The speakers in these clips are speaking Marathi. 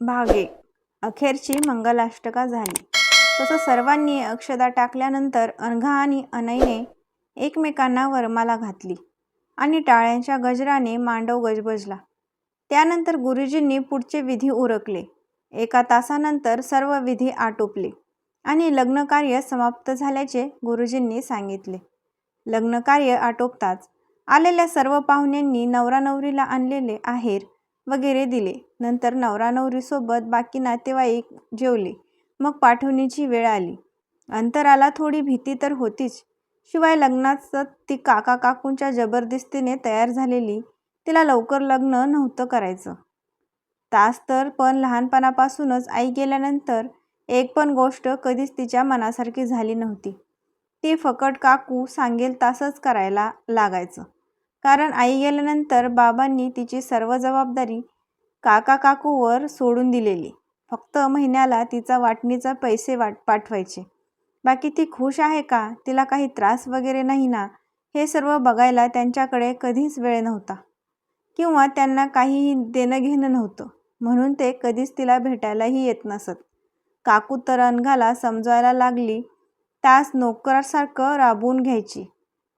भागे अखेरची मंगलाष्टका झाली. तसं सर्वांनी अक्षता टाकल्यानंतर अनघा आणि अनयने एकमेकांना वरमाला घातली आणि टाळ्यांच्या गजराने मांडव गजबजला. त्यानंतर गुरुजींनी पुढचे विधी उरकले. 1 तासानंतर सर्व विधी आटोपले आणि लग्नकार्य समाप्त झाल्याचे गुरुजींनी सांगितले. लग्नकार्य आटोपताच आलेल्या सर्व पाहुण्यांनी नवरा नवरीला आणलेले आहेर वगैरे दिले. नंतर नवरा नवरीसोबत बाकी नातेवाईक जेवले. मग पाठवणीची वेळ आली. अंतराला थोडी भीती तर होतीच, शिवाय लग्नाचं ती काका काकूंच्या जबरदस्तीने तयार झालेली. तिला लवकर लग्न नव्हतं करायचं. तास तर पण लहानपणापासूनच आई गेल्यानंतर एक पण गोष्ट कधीच तिच्या मनासारखी झाली नव्हती. ती फकट काकू सांगेल तासच करायला लागायचं. कारण आई गेल्यानंतर बाबांनी तिची सर्व जबाबदारी काका काकूवर सोडून दिलेली. फक्त महिन्याला तिचा वाटणीचा पैसे पाठवायचे. बाकी ती खुश आहे का, तिला काही त्रास वगैरे नाही ना, हे सर्व बघायला त्यांच्याकडे कधीच वेळ नव्हता किंवा त्यांना काहीही देणं घेणं नव्हतं. म्हणून ते कधीच तिला भेटायलाही येत नसत. काकू तर अनघाला समजायला लागली तास नोकरासारखं राबवून घ्यायची.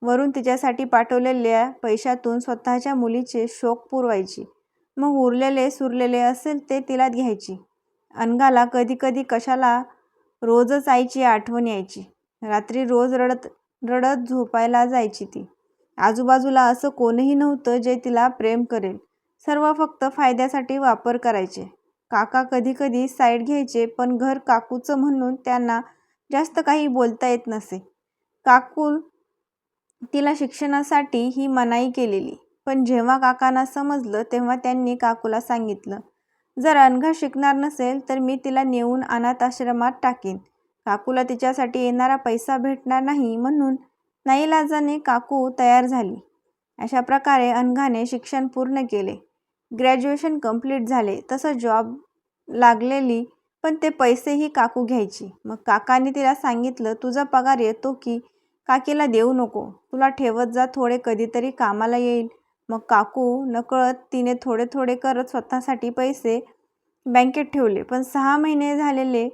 वरून तिच्यासाठी पाठवलेल्या पैशातून स्वतःच्या मुलीचे शौक पुरवायची. मग उरलेले सुरलेले असेल ते तिला घ्यायची. अनघाला कधी कधी कशाला रोजच आईची आठवण यायची. रात्री रोज रडत रडत झोपायला जायची ती. आजूबाजूला असं कोणीही नव्हतं जे तिला प्रेम करेल. सर्व फक्त फायद्यासाठी वापर करायचे. काका कधी कधी साईड घ्यायचे, पण घर काकूचं म्हणून त्यांना जास्त काही बोलता येत नसे. काकू तिला शिक्षणासाठी ही मनाई केलेली. पण जेव्हा काकांना समजलं तेव्हा त्यांनी काकूला सांगितलं, जर अनघा शिकणार नसेल तर मी तिला नेऊन अनाथ आश्रमात टाकीन. काकूला तिच्यासाठी येणारा पैसा भेटणार नाही म्हणून नाईलाजाने काकू तयार झाली. अशा प्रकारे अनघाने शिक्षण पूर्ण केले. ग्रॅज्युएशन कंप्लीट झाले. तसं जॉब लागलेली, पण ते पैसेही काकू घ्यायची. मग काकांनी तिला सांगितलं, तुझा पगार येतो की काकीला देऊ नको, तुला ठेवत जा, थोडे कधीतरी कामाला येईल. मग काकू नकळत तिने थोडे थोडे करत स्वतःसाठी पैसे बँकेत ठेवले. पण 6 महिने झालेले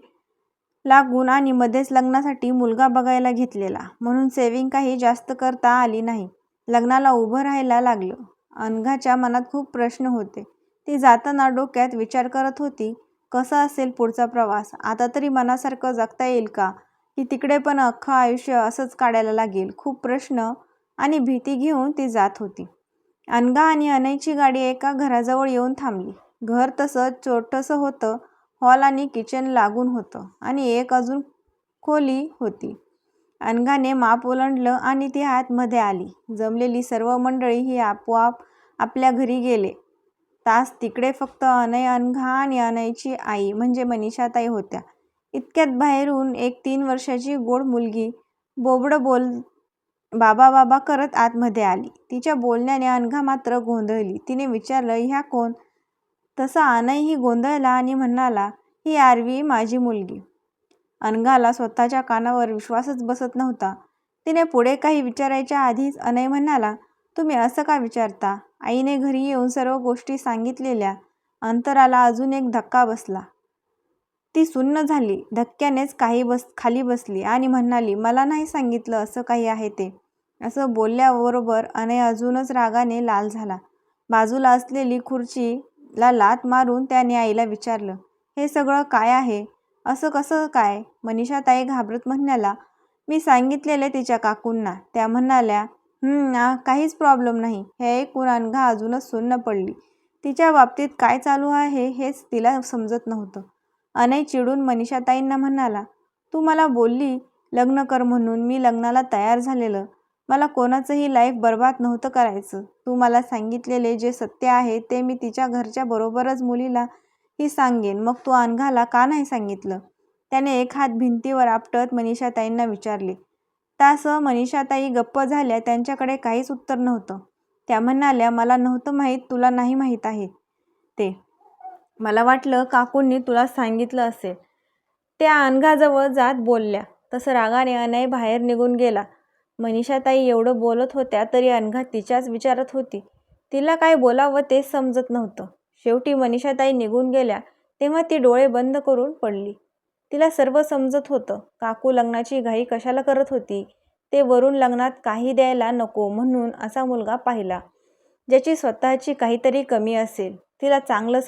लागून आणि मध्येच लग्नासाठी मुलगा बघायला घेतलेला, म्हणून सेव्हिंग काही जास्त करता आली नाही. लग्नाला उभं राहायला लागलं. अनघाच्या मनात खूप प्रश्न होते. ती जाताना डोक्यात विचार करत होती, कसा असेल पुढचा प्रवास, आता तरी मनासारखं जगता येईल का, की तिकडे पण अख्खं आयुष्य असंच काढायला लागेल. खूप प्रश्न आणि भीती घेऊन ती जात होती. अनघा आणि अनयची गाडी एका घराजवळ येऊन थांबली. घर तसं छोटंसं होतं. हॉल आणि किचन लागून होतं आणि एक अजून खोली होती. अनघाने माप ओलांडलं आणि ती आतमध्ये आली. जमलेली सर्व मंडळी ही आपोआप आपल्या घरी गेले. तास तिकडे फक्त अनय, अनघा आणि अनयची आई म्हणजे मनीषाताई होत्या. इतक्यात बाहेरून एक 3 वर्षाची गोड मुलगी बोबडं बाबा बाबा करत आतमध्ये आली. तिच्या बोलण्याने अनघा मात्र गोंधळली. तिने विचारलं, ह्या कोण? तसा अनयही गोंधळला आणि म्हणाला, ही आरवी, माझी मुलगी. अनघाला स्वतःच्या कानावर विश्वासच बसत नव्हता. तिने पुढे काही विचारायच्या आधीच अनय म्हणाला, तुम्ही असं का विचारता? आईने घरी येऊन सर्व गोष्टी सांगितलेल्या. अंतराला अजून एक धक्का बसला. ती सुन्न झाली. धक्क्यानेच खाली बसली आणि म्हणाली, मला नाही सांगितलं असं काही आहे ते. असं बोलल्याबरोबर अनय अजूनच रागाने लाल झाला. बाजूला असलेली खुर्चीला लाथ मारून त्याने आईला विचारलं, हे सगळं काय आहे? असं कसं काय? मनीषाताई घाबरत म्हणाल्या, मी सांगितलेले तिच्या काकूंना. त्या म्हणाल्या, काहीच प्रॉब्लेम नाही. हे ऐकून अनघा अजूनच सुन्न पडली. तिच्या बाबतीत काय चालू आहे हेच तिला समजत नव्हतं. अनय चिडून मनीषाताईंना म्हणाला, तू मला बोलली लग्न कर म्हणून. मी लग्नाला तयार झालेलं. मला कोणाचंही लाईफ बर्बाद नव्हतं करायचं. तू मला सांगितलेले जे सत्य आहे ते मी तिच्या घरच्या बरोबरच मुलीला ही सांगेन. मग तू अनघाला का नाही सांगितलं? त्याने एक हात भिंतीवर आपटत मनीषाताईंना विचारले. तासं मनीषाताई गप्प झाल्या. त्यांच्याकडे काहीच उत्तर नव्हतं. त्या म्हणाल्या, मला नव्हतं माहीत, तुला नाही माहीत आहे ते. मला वाटलं काकूंनी तुला सांगितलं असेल. त्या अनघाजवळ जात बोलल्या. तसं रागाने अनय बाहेर निघून गेला. मनीषाताई एवढं बोलत होत्या तरी अनघा तिच्याच विचारत होती. तिला काय बोलावं तेच समजत नव्हतं. शेवटी मनीषाताई निघून गेल्या. तेव्हा ती डोळे बंद करून पडली. तिला सर्व समजत होतं. काकू लग्नाची घाई कशाला करत होती. ते वरून लग्नात काही द्यायला नको म्हणून असा मुलगा पाहिला, ज्याची स्वतःची काहीतरी कमी असेल. तिला चांगलं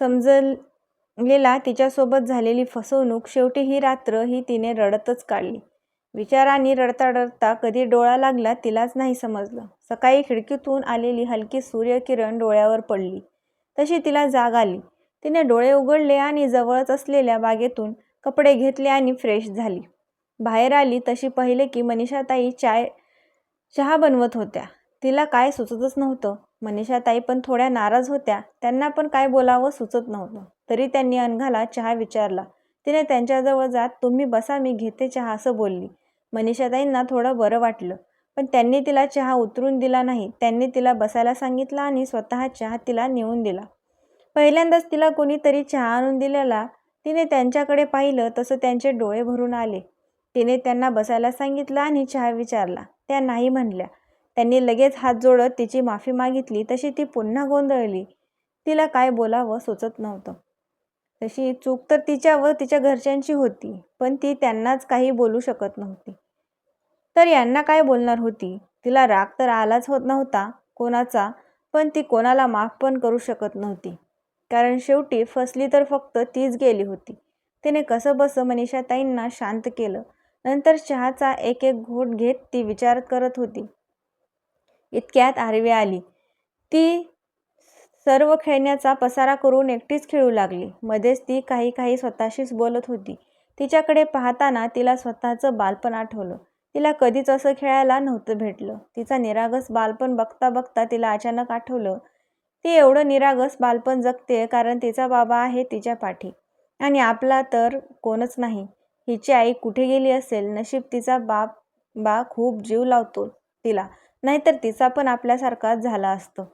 समजलेला तिच्यासोबत झालेली फसवणूक, शेवटी ही रात्र ही तिने रडतच काढली. विचारांनी रडता रडता कधी डोळा लागला तिलाच नाही समजलं. सकाळी खिडकीतून आलेली हलकी सूर्यकिरण डोळ्यावर पडली तशी तिला जाग आली. तिने डोळे उघडले आणि जवळच असलेल्या बागेतून कपडे घेतले आणि फ्रेश झाली. बाहेर आली तशी पाहिले की मनीषाताई चहा बनवत होत्या. तिला काय सुचतच नव्हतं. मनीषाताई पण थोड्या नाराज होत्या. त्यांना पण काय बोलावं सुचत नव्हतं. तरी त्यांनी अनघाला चहा विचारला. तिने त्यांच्याजवळ जात, तुम्ही बसा, मी घेते चहा, असं बोलली. मनीषाताईंना थोडं बरं वाटलं, पण त्यांनी तिला चहा उतरून दिला नाही. त्यांनी तिला बसायला सांगितलं आणि स्वतः चहा तिला नेऊन दिला. पहिल्यांदाच तिला कोणीतरी चहा आणून दिलेला तिने त्यांच्याकडे पाहिलं तसं त्यांचे डोळे भरून आले. तिने त्यांना बसायला सांगितलं आणि चहा विचारला. त्या नाही म्हणल्या. त्यांनी लगेच हात जोडत तिची माफी मागितली. तशी ती पुन्हा गोंधळली. तिला काय बोलावं सुचत नव्हतं. तशी चूक तर तिच्या व तिच्या घरच्यांची होती, पण ती त्यांनाच काही बोलू शकत नव्हती. तर यांना काय बोलणार होती. तिला राग तर आलाच होत नव्हता कोणाचा, पण ती कोणाला माफ पण करू शकत नव्हती. कारण शेवटी फसली तर फक्त तीच गेली होती. तिने कसंबसं मनीषाताईंना शांत केलं. नंतर चहाचा एक एक घोट घेत ती विचार करत होती. इतक्यात आरवी आली. ती सर्व खेळण्याचा पसारा करून एकटीच खेळू लागली. मध्येच ती काही स्वतःशीच बोलत होती. तिच्याकडे पाहताना तिला स्वतःचं बालपण आठवलं. तिला कधीच असं खेळायला नव्हतं भेटलं. तिचा निरागस बालपण बघता बघता तिला अचानक आठवलं, ती एवढं निरागस बालपण जगते कारण तिचा बाबा आहे तिच्या पाठी आणि आपला तर कोणच नाही. हिची आई कुठे गेली असेल. नशीब तिचा बा खूप जीव लावतो तिला, नाहीतर तिचा पण आपल्यासारखाच झाला असतं.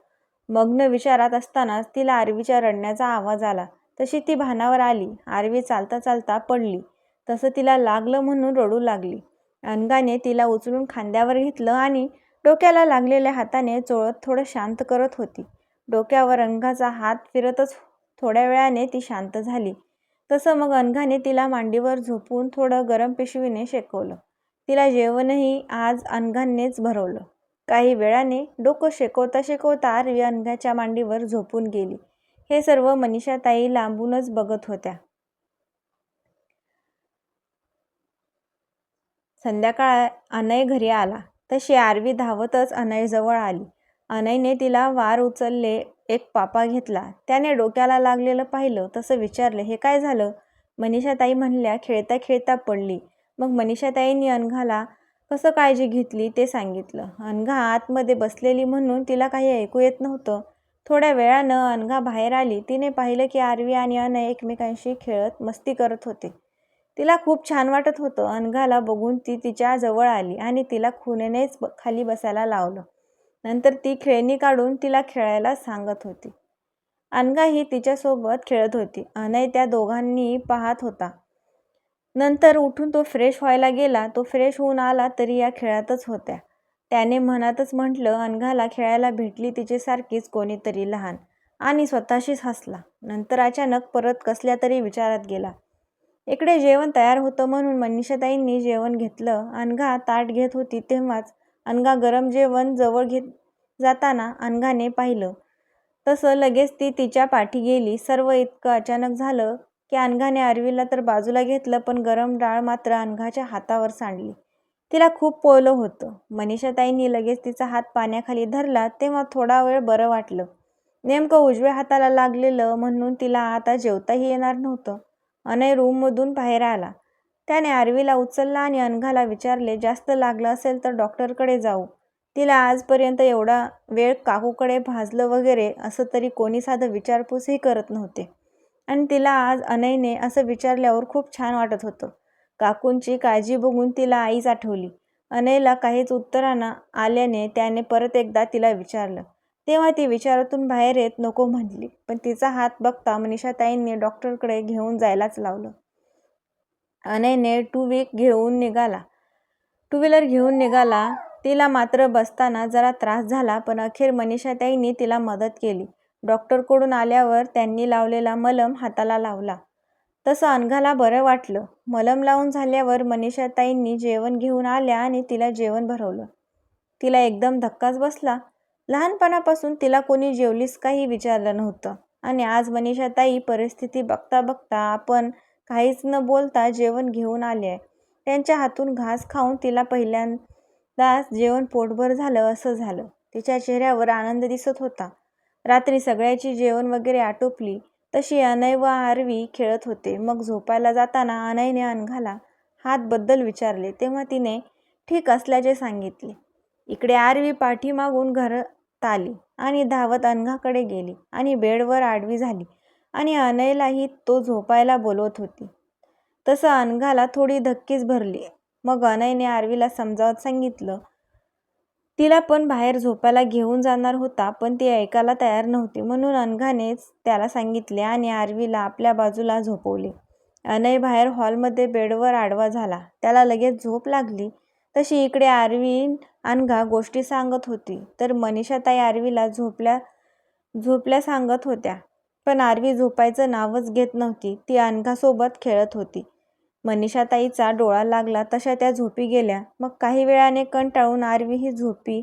मग्न विचारात असतानाच तिला आरवीच्या रडण्याचा आवाज आला. तशी ती भानावर आली. आरवी चालता चालता पडली. तसं तिला लागलं म्हणून रडू लागली. अनघाने तिला उचलून खांद्यावर घेतलं आणि डोक्याला लागलेल्या हाताने चोळत थोडं शांत करत होती. डोक्यावर अनघाचा हात फिरतच थोड्या वेळाने ती शांत झाली. तसं मग अनघाने तिला मांडीवर झोपून थोडं गरम पिशवीने शेकवलं. तिला जेवणही आज अनघानेच भरवलं. काही वेळाने डोकं शेकवता शेकवता आरवी अनघाच्या मांडीवर झोपून गेली. हे सर्व मनीषाताई लांबूनच बघत होत्या. संध्याकाळ अनय घरी आला तशी आरवी धावतच अनयजवळ आली. अनयने तिला वार उचलले एक पापा घेतला. त्याने डोक्याला लागलेलं पाहिलं तसं विचारलं, हे काय झालं. मनीषाताई म्हणल्या, खेळता खेळता पडली. मग मनीषाताईंनी अनघाला कसं काळजी घेतली ते सांगितलं. अनघा आतमध्ये बसलेली म्हणून तिला काही ऐकू येत नव्हतं. थोड्या वेळानं अनघा बाहेर आली. तिने पाहिलं की आरवी आणि अनय एकमेकांशी खेळत मस्ती करत होते. तिला खूप छान वाटत होतं. अनघाला बघून ती तिच्या जवळ आली आणि तिला खुणेनेच खाली बसायला लावलं. नंतर ती खेळणी काढून तिला खेळायला सांगत होती. अनघा ही तिच्यासोबत खेळत होती. अनय त्या दोघांनी पाहत होता. नंतर उठून तो फ्रेश व्हायला गेला. तो फ्रेश होऊन आला तरी या खेळातच होत्या. त्याने मनातच म्हटलं, अनघाला खेळायला भेटली तिच्यासारखीच कोणीतरी लहान, आणि स्वतःशीच हसला. नंतर अचानक परत कसल्या तरी विचारात गेला. इकडे जेवण तयार होतं म्हणून मनीषाताईंनी जेवण घेतलं. अनघा ताट घेत होती तेव्हाच अनघा गरम जेवण जवळ घेत जाताना अनघाने पाहिलं. तसं लगेच ती तिच्या पाठी गेली. सर्व इतकं अचानक झालं की अनघाने आरवीला तर बाजूला घेतलं, पण गरम डाळ मात्र अनघाच्या हातावर सांडली. तिला खूप पोळलं होतं. मनीषाताईंनी लगेच तिचा हात पाण्याखाली धरला तेव्हा थोडा वेळ बरं वाटलं. नेमकं उजव्या हाताला लागलेलं म्हणून तिला आता जेवताही येणार नव्हतं. अनय रूममधून बाहेर आला. त्याने आरवीला उचलला आणि अनघाला विचारले, जास्त लागलं असेल तर डॉक्टरकडे जाऊ. तिला आजपर्यंत एवढा वेळ काकूकडे भाजलं वगैरे असं तरी कोणी साधं विचारपूसही करत नव्हते, आणि तिला आज अनयने असं विचारल्यावर खूप छान वाटत होतं. काकूंची काळजी बघून तिला आईच आठवली. अनयला काहीच उत्तरानं आल्याने त्याने परत एकदा तिला विचारलं. तेव्हा ती विचारातून बाहेर येत नको म्हटली, पण तिचा हात बघता मनीषाताईंनी डॉक्टरकडे घेऊन जायलाच लावलं. अनयने टू व्हीलर घेऊन निघाला. तिला मात्र बसताना जरा त्रास झाला, पण अखेर मनीषाताईंनी तिला मदत केली. डॉक्टरकडून आल्यावर त्यांनी लावलेला मलम हाताला लावला. तसं अनघाला बरं वाटलं. मलम लावून झाल्यावर मनीषाताईंनी जेवण घेऊन आल्या आणि तिला जेवण भरवलं. तिला एकदम धक्काच बसला. लहानपणापासून तिला कोणी जेवलीस काही विचारलं नव्हतं आणि आज मनीषाताई परिस्थिती बघता बघता आपण काहीच न बोलता जेवण घेऊन आले. त्यांच्या हातून घास खाऊन तिला पहिल्यांदाच जेवण पोटभर झालं असं झालं. तिच्या चेहऱ्यावर आनंद दिसत होता. रात्री सगळ्याची जेवण वगैरे आटोपली तशी अनय व आरवी खेळत होते. मग झोपायला जाताना अनयने अनघाला हातबद्दल विचारले तेव्हा तिने ठीक असल्याचे सांगितले. इकडे आरवी पाठीमागून घरात आली आणि धावत अनघाकडे गेली आणि बेडवर आडवी झाली आणि अनयलाही तो झोपायला बोलवत होती. तसं अनघाला थोडी धक्कीच भरली. मग अनयने आरवीला समजावत सांगितलं. तिला पण बाहेर झोपायला घेऊन जाणार होता पण ती ऐकायला तयार नव्हती म्हणून अनघानेच त्याला सांगितले आणि आरवीला आपल्या बाजूला झोपवले. अनय बाहेर हॉलमध्ये बेडवर आडवा झाला. त्याला लगेच झोप लागली. तशी इकडे आरवी अनघा गोष्टी सांगत होती तर मनीषाताई आरवीला झोपल्या सांगत होत्या. पण आरवी झोपायचं नावच घेत नव्हती. ती अनघासोबत खेळत होती. मनीषाताईचा डोळा लागला तशा त्या झोपी गेल्या. मग काही वेळाने कंटाळून आरवी ही झोपली.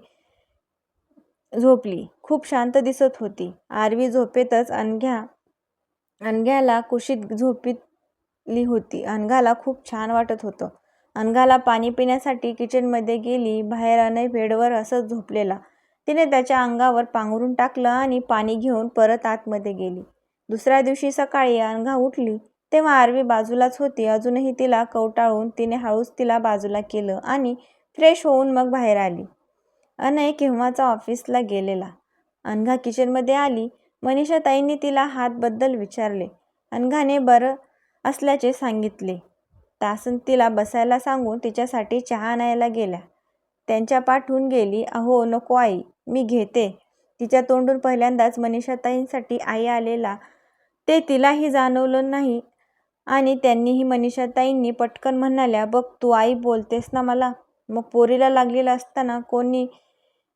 खूप शांत दिसत होती. आरवी झोपेतच अनघ्याला कुशीत झोपली होती. अनघाला खूप छान वाटत होतं. अनघाला पाणी पिण्यासाठी किचनमध्ये गेली. बाहेर अनय बेडवर असंच झोपलेला. तिने त्याच्या अंगावर पांघरून टाकलं आणि पाणी घेऊन परत आतमध्ये गेली. दुसऱ्या दिवशी सकाळी अनघा उठली तेव्हा आरवी बाजूलाच होती. अजूनही तिला कवटाळून तिने हळूच तिला बाजूला केलं आणि फ्रेश होऊन मग बाहेर आली. अनय केव्हाचा ऑफिसला गेलेला. अनघा किचनमध्ये आली. मनीषाताईंनी तिला हातबद्दल विचारले. अनघाने बरं असल्याचे सांगितले. तासन तिला बसायला सांगून तिच्यासाठी चहा आणायला गेल्या. त्यांच्या पाठून गेली. अहो नको आई, मी घेते. तिच्या तोंडून पहिल्यांदाच मनीषाताईंसाठी आई आलेला ते तिलाही जाणवलं नाही आणि त्यांनीही मनीषाताईंनी पटकन म्हणाल्या, बघ तू आई बोलतेस ना मला. मग पोरीला लागलेलं असताना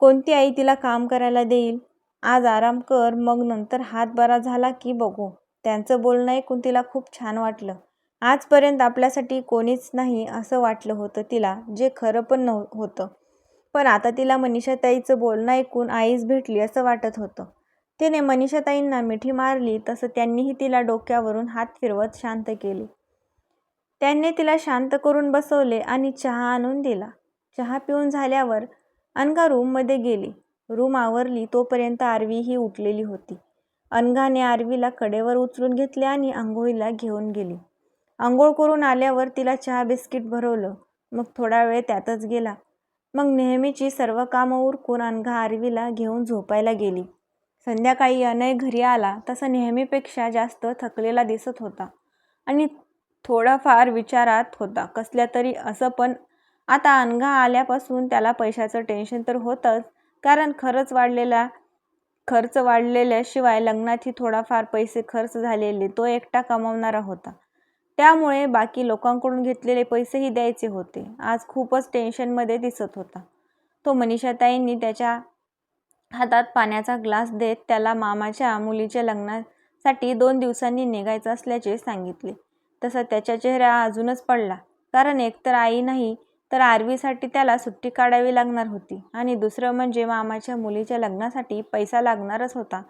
कोणती आई तिला काम करायला देईल. आज आराम कर मग नंतर हात बरा झाला की बघू. त्यांचं बोलणं ऐकून तिला खूप छान वाटलं. आजपर्यंत आपल्यासाठी कोणीच नाही असं वाटलं होतं तिला, जे खरं पण होतं. पण आता तिला मनीषाताईचं बोलणं ऐकून आईच भेटली असं वाटत होतं. तिने मनीषाताईंना मिठी मारली तसं त्यांनीही तिला डोक्यावरून हात फिरवत शांत केले. त्यांनी तिला शांत करून बसवले आणि चहा आणून दिला. चहा पिऊन झाल्यावर अनघा रूममध्ये गेली. रूम आवरली तोपर्यंत आरवी ही उठलेली होती. अनघाने आरवीला कडेवर उचलून घेतले आणि आंघोळीला घेऊन गेली. आंघोळ करून आल्यावर तिला चहा बिस्किट भरवलं. मग थोडा वेळ त्यातच गेला. मग नेहमीची सर्व कामं उरकून अनघा आरवीला घेऊन झोपायला गेली. संध्याकाळी अनय घरी आला तसा नेहमीपेक्षा जास्त थकलेला दिसत होता आणि थोडाफार विचारात होता कसल्या तरी. असं पण आता अनघा आल्यापासून त्याला पैशाचं टेन्शन तर होतंच, कारण खर्च वाढलेल्याशिवाय लग्नातही थोडाफार पैसे खर्च झालेले. तो एकटा कमावणारा होता त्यामुळे बाकी लोकांकडून घेतलेले पैसेही द्यायचे होते. आज खूपच टेन्शनमध्ये दिसत होता तो. मनीषाताईंनी त्याच्या हातात पाण्याचा ग्लास देत त्याला मामाच्या मुलीच्या लग्नासाठी 2 दिवसांनी निघायचं असल्याचे सांगितले. तसा त्याच्या चेहरा अजूनच पडला, कारण एकतर आई नाही तर आरवीसाठी त्याला सुट्टी काढावी लागणार होती आणि दुसरं म्हणजे मामाच्या मुलीच्या लग्नासाठी पैसा लागणारच होता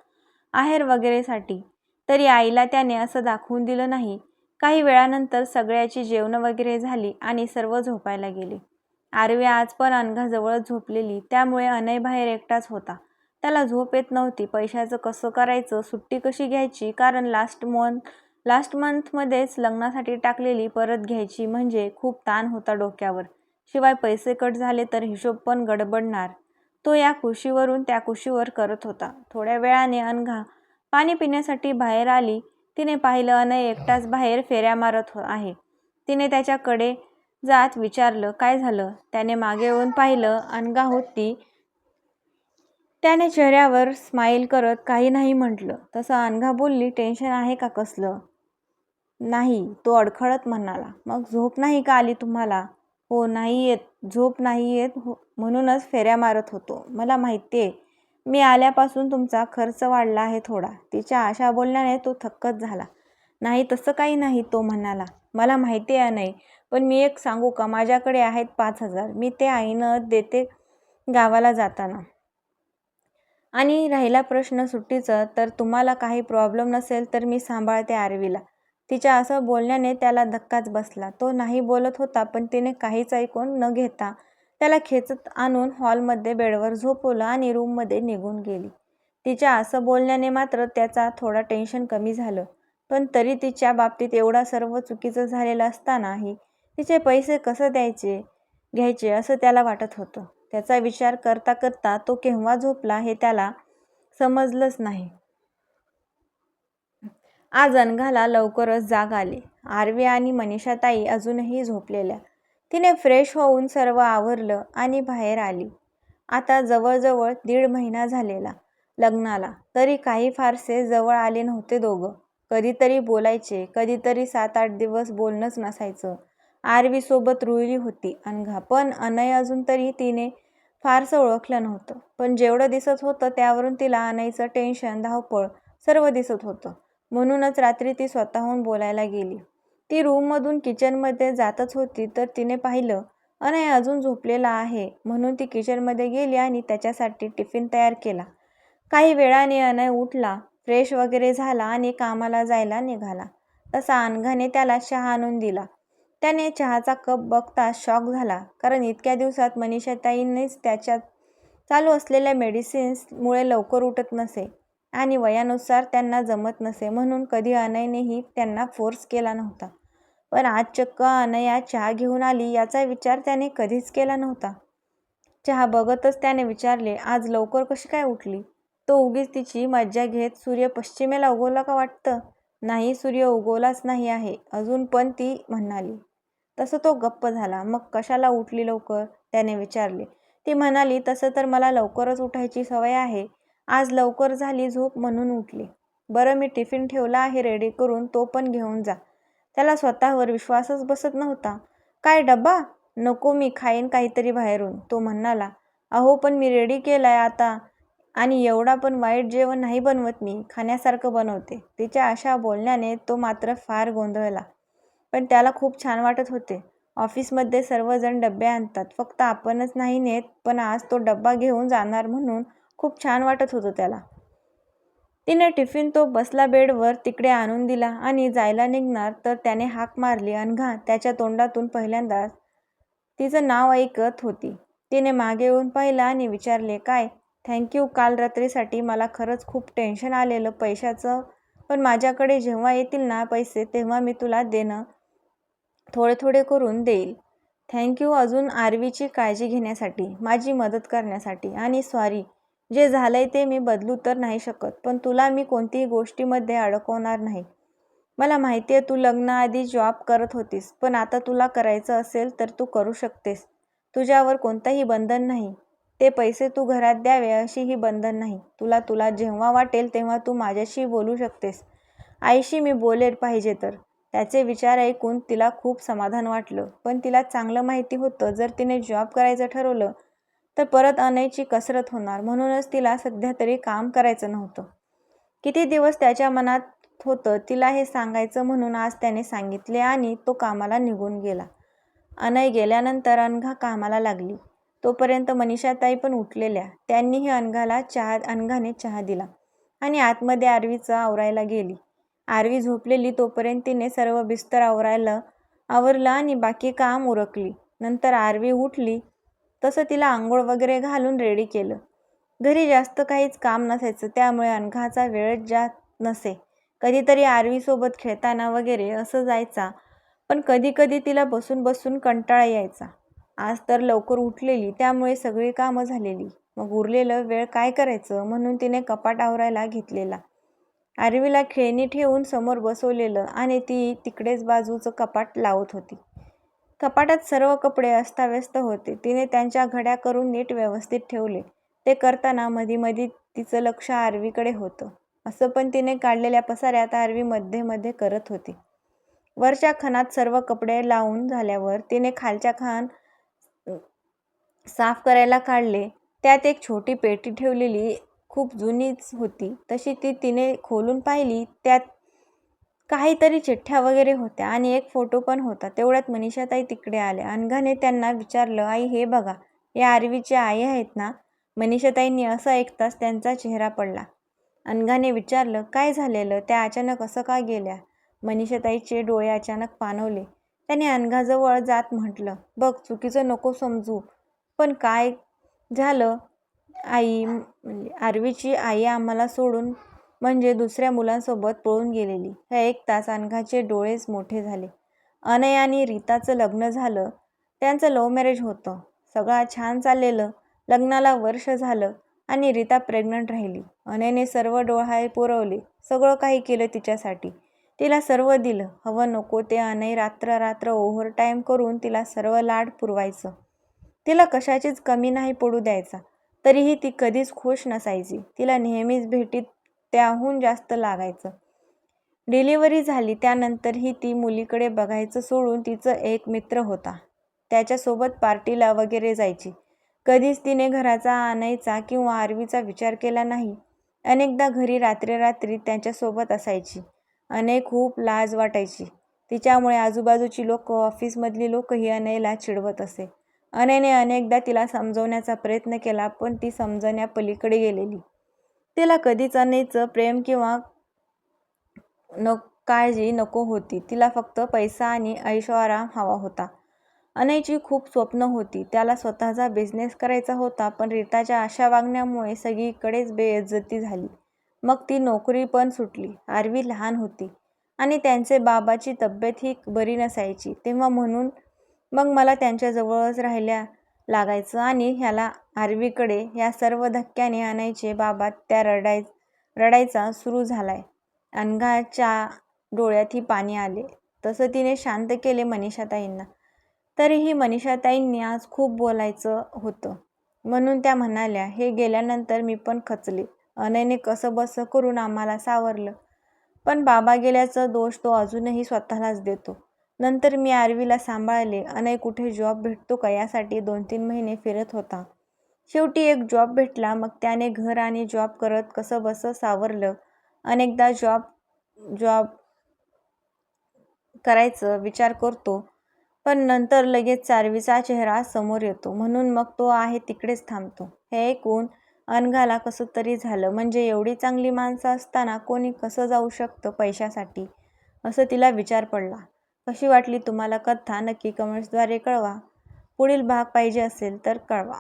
आहेर वगैरेसाठी. तरी आईला त्याने असं दाखवून दिलं नाही. काही वेळानंतर सगळ्याची जेवणं वगैरे झाली आणि सर्व झोपायला गेले. आरवी आज पण अनघाजवळच झोपलेली. त्यामुळे अनय बाहेर एकटाच होता. त्याला झोप येत नव्हती. पैशाचं कसं करायचं, सुट्टी कशी घ्यायची, कारण लास्ट मंथमध्येच लग्नासाठी टाकलेली परत घ्यायची म्हणजे खूप ताण होता डोक्यावर. शिवाय पैसे कट झाले तर हिशोब पण गडबडणार. तो या कुशीवरून त्या कुशीवर करत होता. थोड्या वेळाने अनघा पाणी पिण्यासाठी बाहेर आली. तिने पाहिलं अनय एकटाच बाहेर फेऱ्या मारत आहे. तिने त्याच्याकडे जात विचारलं, काय झालं. त्याने मागे वळून पाहिलं. अनघा होती. त्याने चेहऱ्यावर स्माईल करत काही नाही म्हटलं. तसं अनघा बोलली, टेन्शन आहे का कसलं. नाही, तो अडखळत म्हणाला. मग झोप नाही का आली तुम्हाला. हो नाही येत, झोप नाही येत म्हणूनच फेऱ्या मारत होतो. मला माहितीये, मी आल्यापासून तुमचा खर्च वाढला आहे थोडा. तिच्या अशा बोलण्याने तो थक्कच झाला. नाही तसं काही नाही, तो म्हणाला. मला माहिती आहे नाही, पण मी एक सांगू का, माझ्याकडे आहेत 5,000. मी ते आईनं देते गावाला जाताना. आणि राहिला प्रश्न सुट्टीचं, तर तुम्हाला काही प्रॉब्लेम नसेल तर मी सांभाळते आरवीला. तिच्या असं बोलण्याने त्याला धक्काच बसला. तो नाही बोलत होता, पण तिने काहीच ऐकून न घेता त्याला खेचत आणून हॉलमध्ये बेडवर झोपवलं आणि रूममध्ये निघून गेली. तिच्या असं बोलण्याने मात्र त्याचा थोडा टेन्शन कमी झालं, पण तरी तिच्या बाबतीत एवढा सर्व चुकीचं झालेलं असतानाही तिचे पैसे कसं घ्यायचे असं त्याला वाटत होतं. त्याचा विचार करता करता तो केव्हा झोपला हे त्याला समजलंच नाही. आज अनघाला लवकरच जाग आली. आरवी आणि मनीषाताई अजूनही झोपलेल्या. तिने फ्रेश होऊन सर्व आवरलं आणि बाहेर आली. आता जवळजवळ 1.5 महिना झालेला लग्नाला, तरी काही फारसे जवळ आले नव्हते दोघं. कधीतरी बोलायचे, कधीतरी 7-8 दिवस बोलणंच नसायचं. आरवीसोबत रुळली होती अनघा, पण अनय अजून तरी तिने फारसं ओळखलं नव्हतं. पण जेवढं दिसत होतं त्यावरून तिला अनयचं टेन्शन, धावपळ सर्व दिसत होतं. म्हणूनच रात्री ती स्वतःहून बोलायला गेली. ती रूममधून किचनमध्ये जातच होती तर तिने पाहिलं अनय अजून झोपलेला आहे. म्हणून ती किचनमध्ये गेली आणि त्याच्यासाठी टिफिन तयार केला. काही वेळाने अनय उठला, फ्रेश वगैरे झाला आणि कामाला जायला निघाला. तसा अनघाने त्याला चहा आणून दिला. त्याने चहाचा कप बघताच शॉक झाला, कारण इतक्या दिवसात मनीषाताईंनीच त्याच्या चालू असलेल्या मेडिसिन्समुळे लवकर उठत नसे आणि वयानुसार त्यांना जमत नसे, म्हणून कधी अनयनेही त्यांना फोर्स केला नव्हता. पण आज चक्क अनया चहा घेऊन आली याचा विचार त्याने कधीच केला नव्हता. चहा बघतच त्याने विचारले, आज लवकर कशी काय उठली? तो उगीच तिची मज्जा घेत, सूर्य पश्चिमेला उगवला का वाटतं? नाही, सूर्य उगवलाच नाही आहे अजून, पण ती म्हणाली. तसं तो गप्प झाला. मग कशाला उठली लवकर? त्याने विचारले. ती म्हणाली, तसं तर मला लवकरच उठायची सवय आहे. आज लवकर झाली झोप म्हणून उठली. बरं, मी टिफिन ठेवला आहे रेडी करून, तो पण घेऊन जा. त्याला स्वतःवर विश्वासच बसत नव्हता. काय डब्बा? नको, मी खाईन काहीतरी बाहेरून, तो म्हणाला. अहो, पण मी रेडी केलाय आता, आणि एवढा पण वाईट जेवण नाही बनवत मी, खाण्यासारखं बनवते. तिच्या अशा बोलण्याने तो मात्र फार गोंधळला. पण त्याला खूप छान वाटत होते. ऑफिसमध्ये सर्वजण डब्बे आणतात, फक्त आपणच नाही नेत, पण आज तो डब्बा घेऊन जाणार म्हणून खूप छान वाटत होतं त्याला. तिने टिफिन तो बसला बेडवर तिकडे आणून दिला आणि जायला निघणार तर त्याने हाक मारली. अनघा त्याच्या तोंडातून पहिल्यांदाच तिचं नाव ऐकत होती. तिने मागे येऊन पाहिलं आणि विचारले, काय? थँक्यू. काल रात्रीसाठी मला खरंच खूप टेन्शन आलेलं पैशाचं, पण माझ्याकडे जेव्हा येतील ना पैसे तेव्हा मी तुला थोडे थोडे करून देईल. थँक्यू अजून आरवीची काळजी घेण्यासाठी, माझी मदत करण्यासाठी, आणि सॉरी, जे झालंय ते मी बदलू तर नाही शकत, पण तुला मी कोणतीही गोष्टीमध्ये अडकवणार नाही. मला माहिती आहे तू लग्नाआधी जॉब करत होतीस, पण आता तुला करायचं असेल तर तू करू शकतेस. तुझ्यावर कोणतंही बंधन नाही. ते पैसे तू घरात द्यावे अशीही बंधन नाही. तुला जेव्हा वाटेल तेव्हा तू माझ्याशी बोलू शकतेस. आईशी मी बोलेल पाहिजे तर. त्याचे विचार ऐकून तिला खूप समाधान वाटलं, पण तिला चांगलं माहिती होतं जर तिने जॉब करायचं ठरवलं तर परत अनयची कसरत होणार, म्हणूनच तिला सध्या तरी काम करायचं नव्हतं. किती दिवस त्याच्या मनात होतं तिला हे सांगायचं, म्हणून आज त्याने सांगितले आणि तो कामाला निघून गेला. अनय गेल्यानंतर अनघा कामाला लागली. तोपर्यंत मनीषाताई पण उठलेल्या. त्यांनीही अनघाने चहा दिला आणि आतमध्ये आरवीचं आवरायला गेली. आरवी झोपलेली तोपर्यंत तिने सर्व बिस्तर आवरलं आणि बाकी काम उरकली. नंतर आरवी उठली तसं तिला आंघोळ वगैरे घालून रेडी केलं. घरी जास्त काहीच काम नसायचं, त्यामुळे अनघाचा वेळच जात नसे. कधीतरी आरवीसोबत खेळताना वगैरे असं जायचा, पण कधी कधी तिला बसून बसून कंटाळा यायचा. आज तर लवकर उठलेली त्यामुळे सगळी कामं झालेली. मग उरलेलं वेळ काय करायचं म्हणून तिने कपाट आवरायला घेतलेला. आरवीला खेळणी ठेवून समोर बसवलेलं आणि ती तिकडेच बाजूचं कपाट लावत होती. कपाटात सर्व कपडे अस्ताव्यस्त होते. तिने त्यांच्या घड्या करून नीट व्यवस्थित ठेवले. ते करताना मधी तिचं लक्ष आरवीकडे होतं. असं पण तिने काढलेल्या पसाऱ्यात आरवी मध्ये मध्ये करत होती. वरच्या खणात सर्व कपडे लावून झाल्यावर तिने खालच्या खाण साफ करायला काढले. त्यात एक छोटी पेटी ठेवलेली खूप जुनीच होती. तशी ती तिने खोलून पाहिली. त्यात काहीतरी चिठ्ठ्या वगैरे होत्या आणि एक फोटो पण होता. तेवढ्यात मनीषाताई तिकडे आल्या. अनघाने त्यांना विचारलं, आई हे बघा, या आरवीची आई आहेत ना? मनीषाताईंनी असं ऐकताच त्यांचा चेहरा पडला. अनघाने विचारलं, काय झालेलं? त्या अचानक असं का गेल्या? मनीषाताईचे डोळे अचानक पाणवले. त्याने अनघाजवळ जात म्हटलं, बघ, चुकीचं नको समजू, पण काय झालं? आई आरवीची आई आम्हाला सोडून म्हणजे दुसऱ्या मुलांसोबत पळून गेलेली. हे ऐकताच अनघाचे डोळेच मोठे झाले. अनय आणि रीताचं लग्न झालं. त्यांचं लव्ह मॅरेज होतं. सगळं छान चाललेलं. लग्नाला वर्ष झालं आणि रीता प्रेग्नंट राहिली. अनयने सर्व डोहाळे पुरवले. सगळं काही केलं तिच्यासाठी. तिला सर्व दिलं. हवं नको ते अनय रात्र रात्र ओव्हरटाईम करून तिला सर्व लाड पुरवायचं. तिला कशाचीच कमी नाही पडू द्यायचा. तरीही ती कधीच खुश नसायची. तिला नेहमीच भेटीत त्याहून जास्त लागायचं. डिलिव्हरी झाली त्यानंतरही ती मुलीकडे बघायचं सोडून तिचं एक मित्र होता, त्याच्यासोबत पार्टीला वगैरे जायची. कधीच तिने घराचा आणायचा किंवा आरवीचा विचार केला नाही. अनेकदा घरी रात्री रात्री त्यांच्यासोबत असायची. अनय खूप लाज वाटायची. तिच्यामुळे आजूबाजूची लोक, ऑफिसमधली लोकही अनयला चिडवत असे. अनयने अनेकदा तिला समजवण्याचा प्रयत्न केला, पण ती समजण्यापलीकडे गेलेली. तिला कधीच अनयचं प्रेम किंवा काळजी नको होती. तिला फक्त पैसा आणि ऐशोआराम हवा होता. अनयची खूप स्वप्न होती. त्याला स्वतःचा बिझनेस करायचा होता, पण रीताच्या अशा वागण्यामुळे सगळीकडेच बेइज्जती झाली. मग ती नोकरी पण सुटली. आरवी लहान होती आणि त्यांचे बाबाची तब्येतही बरी नसायची. तेव्हा म्हणून मग मला त्यांच्याजवळच राहायला लागायचं आणि ह्याला आरवीकडे. या सर्व धक्क्याने अनयचे बाबा त्या रडायचा सुरू झालाय. अनघाच्या डोळ्यातही पाणी आले. तसं तिने शांत केले मनीषाताईंना. तरीही मनीषाताईंनी आज खूप बोलायचं होतं म्हणून त्या म्हणाल्या, हे गेल्यानंतर मी पण खचले. अनयने कसंबसं करून आम्हाला सावरलं, पण बाबा गेल्याचा दोष तो अजूनही स्वतःलाच देतो. नंतर मी आरवीला सांभाळले. अनय कुठे जॉब भेटतो का यासाठी 2-3 महिने फिरत होता. शेवटी एक जॉब भेटला. मग त्याने घर आणि जॉब करत कसंबसं सावरलं. अनेकदा जॉब करायचं विचार करतो, पण नंतर लगेच आरवीचा चेहरा समोर येतो, म्हणून मग तो आहे तिकडेच थांबतो. हे ऐकून अनघाला कसं तरी झालं. म्हणजे एवढी चांगली माणसं असताना कोणी कसं जाऊ शकतं पैशासाठी, असं तिला विचार पडला. कशी वाटली तुम्हाला कथा? नक्की कमेंट्सद्वारे कळवा. पुढील भाग पाहिजे असेल तर कळवा.